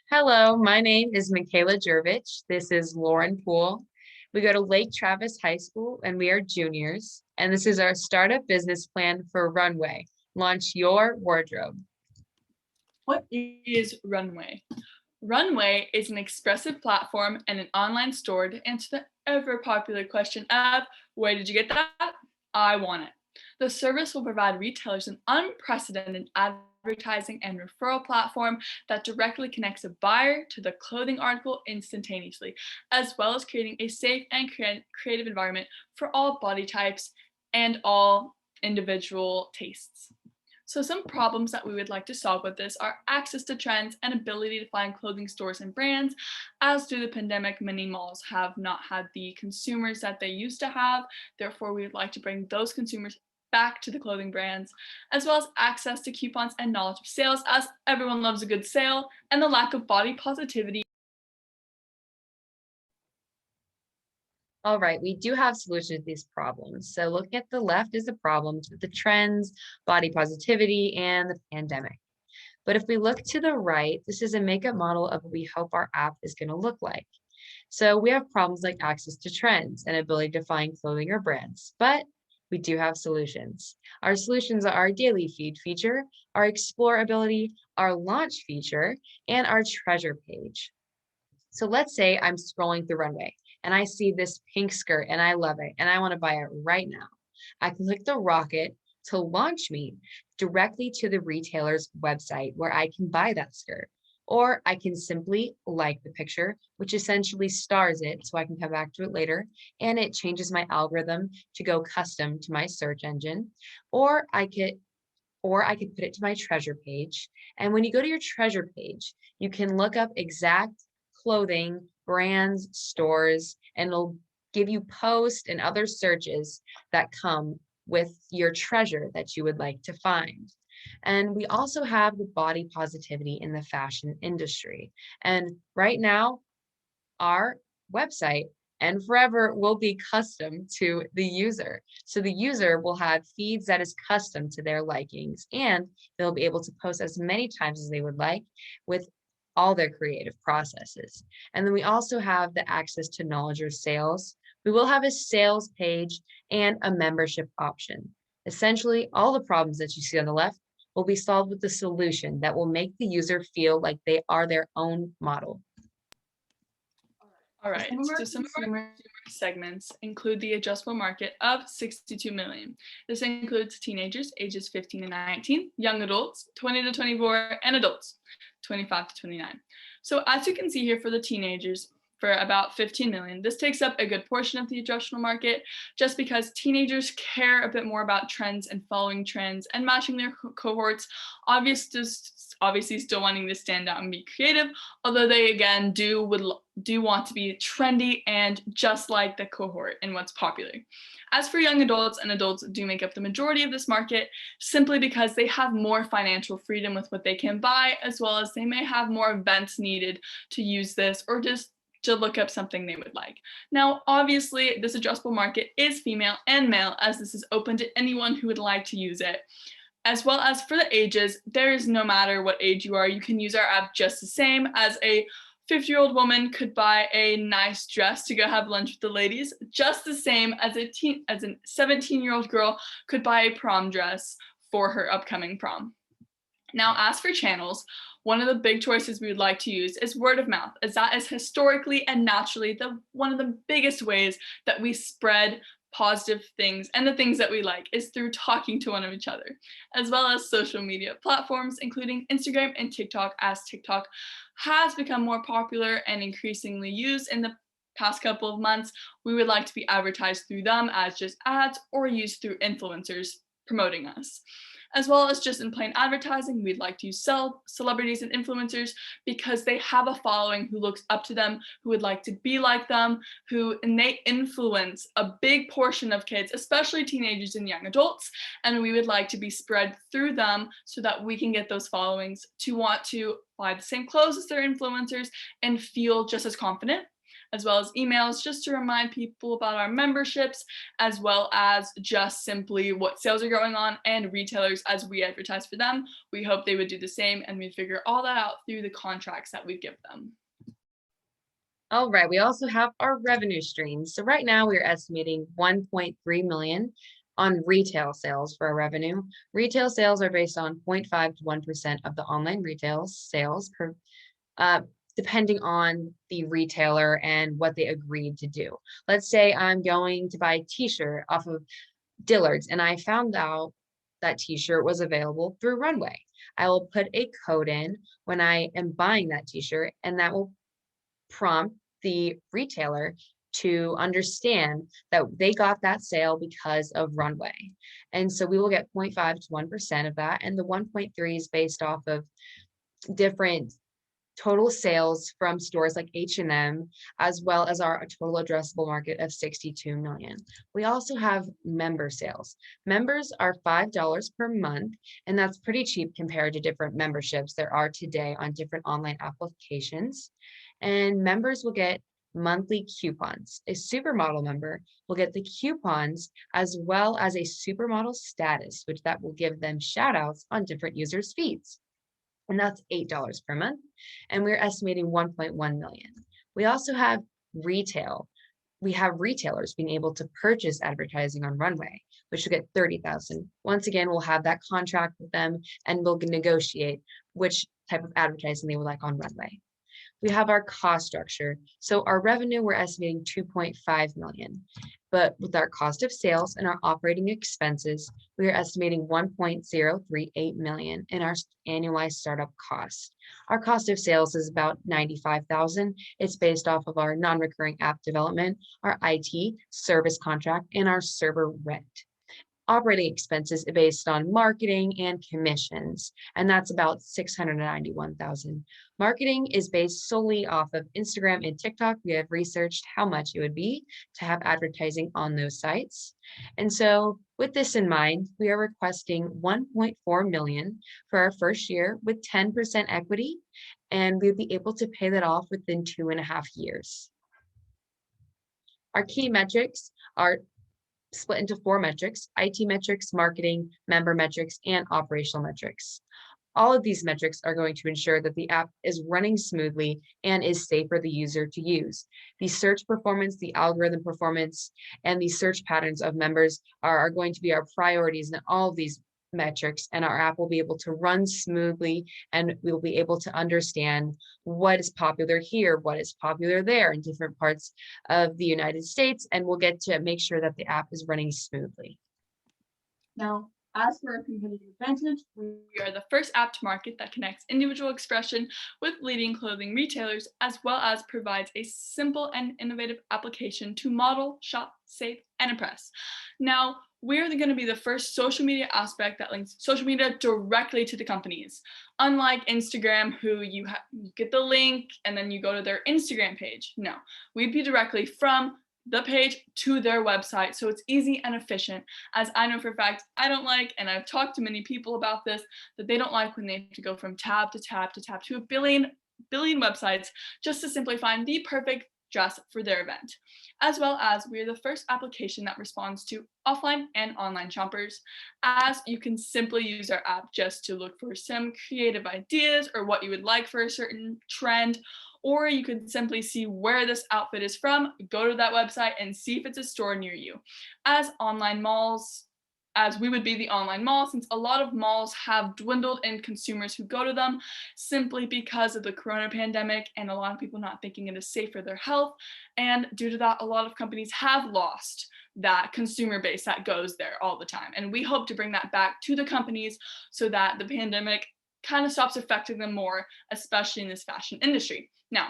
Hello, my name is Michaela Jurovich. This is Lauren Poole. We go to Lake Travis High School and we are juniors. And this is our startup business plan for Runway. Launch your wardrobe. What is Runway? Runway is an expressive platform and an online store to answer the ever popular question of, where did you get that? I want it. The service will provide retailers an unprecedented advertising and referral platform that directly connects a buyer to the clothing article instantaneously, as well as creating a safe and creative environment for all body types and all individual tastes. So some problems that we would like to solve with this are access to trends and ability to find clothing stores and brands. As due to the pandemic, many malls have not had the consumers that they used to have. Therefore, we would like to bring those consumers back to the clothing brands, as well as access to coupons and knowledge of sales, as everyone loves a good sale, and the lack of body positivity. All right, we do have solutions to these problems. So looking at the left is the problems with the trends, body positivity, and the pandemic. But if we look to the right, this is a makeup model of what we hope our app is going to look like. So we have problems like access to trends and ability to find clothing or brands, but we do have solutions. Our solutions are our daily feed feature, our explore ability, our launch feature, and our treasure page. So let's say I'm scrolling through Runway and I see this pink skirt and I love it and I want to buy it right now. I can click the rocket to launch me directly to the retailer's website where I can buy that skirt. Or I can simply like the picture, which essentially stars it so I can come back to it later. And it changes my algorithm to go custom to my search engine. Or I could put it to my treasure page. And when you go to your treasure page, you can look up exact clothing, brands, stores, and it'll give you posts and other searches that come with your treasure that you would like to find. And we also have the body positivity in the fashion industry. And right now, our website and forever will be custom to the user. So the user will have feeds that is custom to their likings, and they'll be able to post as many times as they would like with all their creative processes. And then we also have the access to knowledge or sales. We will have a sales page and a membership option. Essentially, all the problems that you see on the left will be solved with the solution that will make the user feel like they are their own model. All right, so some of our consumer segments include the addressable market of 62 million. This includes teenagers ages 15 to 19, young adults 20 to 24, and adults 25 to 29. So as you can see here for the teenagers, for about 15 million. This takes up a good portion of the addressable market just because teenagers care a bit more about trends and following trends and matching their cohorts, obviously still wanting to stand out and be creative, although they again do want to be trendy and just like the cohort and what's popular. As for young adults, and adults do make up the majority of this market simply because they have more financial freedom with what they can buy, as well as they may have more events needed to use this or just to look up something they would like. Now, obviously, this addressable market is female and male, as this is open to anyone who would like to use it. As well as for the ages, there is no matter what age you are, you can use our app just the same as a 50-year-old woman could buy a nice dress to go have lunch with the ladies, just the same as a 17-year-old girl could buy a prom dress for her upcoming prom. Now, as for channels, one of the big choices we would like to use is word of mouth, as that is historically and naturally one of the biggest ways that we spread positive things and the things that we like is through talking to one of each other, as well as social media platforms, including Instagram and TikTok, as TikTok has become more popular and increasingly used in the past couple of months. We would like to be advertised through them as just ads or used through influencers promoting us. As well as just in plain advertising, we'd like to use celebrities and influencers because they have a following who looks up to them, who would like to be like them, and they influence a big portion of kids, especially teenagers and young adults. And we would like to be spread through them so that we can get those followings to want to buy the same clothes as their influencers and feel just as confident. as well as emails just to remind people about our memberships, as well as just simply what sales are going on, and retailers as we advertise for them. We hope they would do the same, and we figure all that out through the contracts that we give them. All right, we also have our revenue streams. So right now we are estimating 1.3 million on retail sales for our revenue. Retail sales are based on 0.5 to 1% of the online retail sales per uh, depending on the retailer and what they agreed to do. Let's say I'm going to buy a t-shirt off of Dillard's and I found out that t-shirt was available through Runway. I will put a code in when I am buying that t-shirt, and that will prompt the retailer to understand that they got that sale because of Runway. And so we will get 0.5 to 1% of that. And the 1.3 is based off of different total sales from stores like H&M, as well as our total addressable market of 62 million. We also have member sales. Members are $5 per month, and that's pretty cheap compared to different memberships there are today on different online applications. And members will get monthly coupons. A supermodel member will get the coupons as well as a supermodel status, which that will give them shout outs on different users' feeds. And that's $8 per month. And we're estimating 1.1 million. We also have retail. We have retailers being able to purchase advertising on Runway, which will get 30,000. Once again, we'll have that contract with them and we'll negotiate which type of advertising they would like on Runway. We have our cost structure. So our revenue, we're estimating 2.5 million. But with our cost of sales and our operating expenses, we are estimating 1.038 million in our annualized startup cost. Our cost of sales is about 95,000. It's based off of our non-recurring app development, our IT service contract, and our server rent. Operating expenses are based on marketing and commissions, and that's about 691,000. Marketing is based solely off of Instagram and TikTok. We have researched how much it would be to have advertising on those sites. And so with this in mind, we are requesting 1.4 million for our first year with 10% equity, and we'll be able to pay that off within 2.5 years. Our key metrics are split into 4 metrics: IT metrics, marketing, member metrics, and operational metrics. All of these metrics are going to ensure that the app is running smoothly and is safe for the user to use. The search performance, the algorithm performance, and the search patterns of members are going to be our priorities in all of these metrics, and our app will be able to run smoothly, and we'll be able to understand what is popular here, what is popular there in different parts of the United States, and we'll get to make sure that the app is running smoothly. Now, as for our competitive advantage, we are the first app to market that connects individual expression with leading clothing retailers, as well as provides a simple and innovative application to model, shop, save, and impress. Now, we're going to be the first social media aspect that links social media directly to the companies. Unlike Instagram, who you get the link and then you go to their Instagram page. No, we'd be directly from the page to their website, so it's easy and efficient. As I know for a fact, I don't like, and I've talked to many people about this, that they don't like when they have to go from tab to tab to tab to a billion websites just to simply find the perfect dress for their event. As well as we are the first application that responds to offline and online shoppers, as you can simply use our app just to look for some creative ideas or what you would like for a certain trend, or you could simply see where this outfit is from, go to that website and see if it's a store near you. As online malls, as we would be the online mall, since a lot of malls have dwindled in consumers who go to them simply because of the corona pandemic and a lot of people not thinking it is safe for their health. And due to that, a lot of companies have lost that consumer base that goes there all the time. And we hope to bring that back to the companies so that the pandemic kind of stops affecting them more, especially in this fashion industry. Now,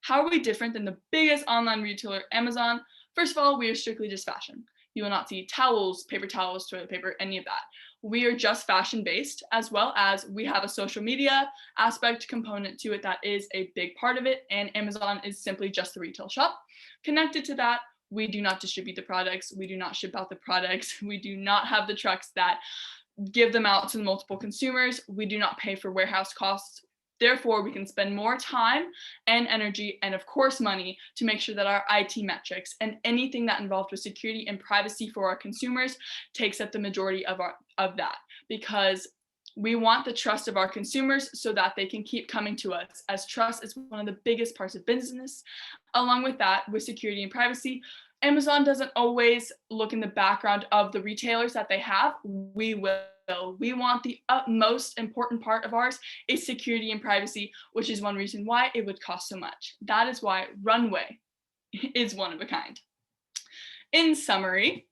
how are we different than the biggest online retailer, Amazon? First of all, we are strictly just fashion. You will not see towels, paper towels, toilet paper, any of that. We are just fashion based, as well as we have a social media aspect component to it that is a big part of it, and Amazon is simply just the retail shop. Connected to that, we do not distribute the products, we do not ship out the products, we do not have the trucks that give them out to the multiple consumers, we do not pay for warehouse costs. Therefore, we can spend more time and energy and, of course, money to make sure that our IT metrics and anything that involved with security and privacy for our consumers takes up the majority of that, because we want the trust of our consumers so that they can keep coming to us, as trust is one of the biggest parts of business. Along with that, with security and privacy, Amazon doesn't always look in the background of the retailers that they have. We will. We want the utmost important part of ours is security and privacy, which is one reason why it would cost so much. That is why Runway is one of a kind. In summary,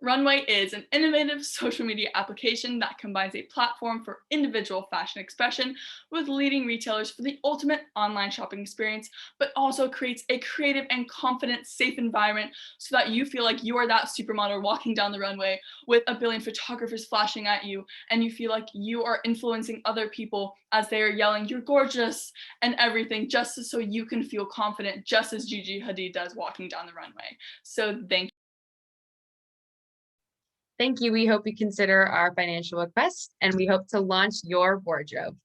Runway is an innovative social media application that combines a platform for individual fashion expression with leading retailers for the ultimate online shopping experience, but also creates a creative and confident, safe environment so that you feel like you are that supermodel walking down the runway with a billion photographers flashing at you, and you feel like you are influencing other people as they are yelling, "You're gorgeous," and everything, just so you can feel confident, just as Gigi Hadid does walking down the runway. So thank you. Thank you. We hope you consider our financial request, and we hope to launch your wardrobe.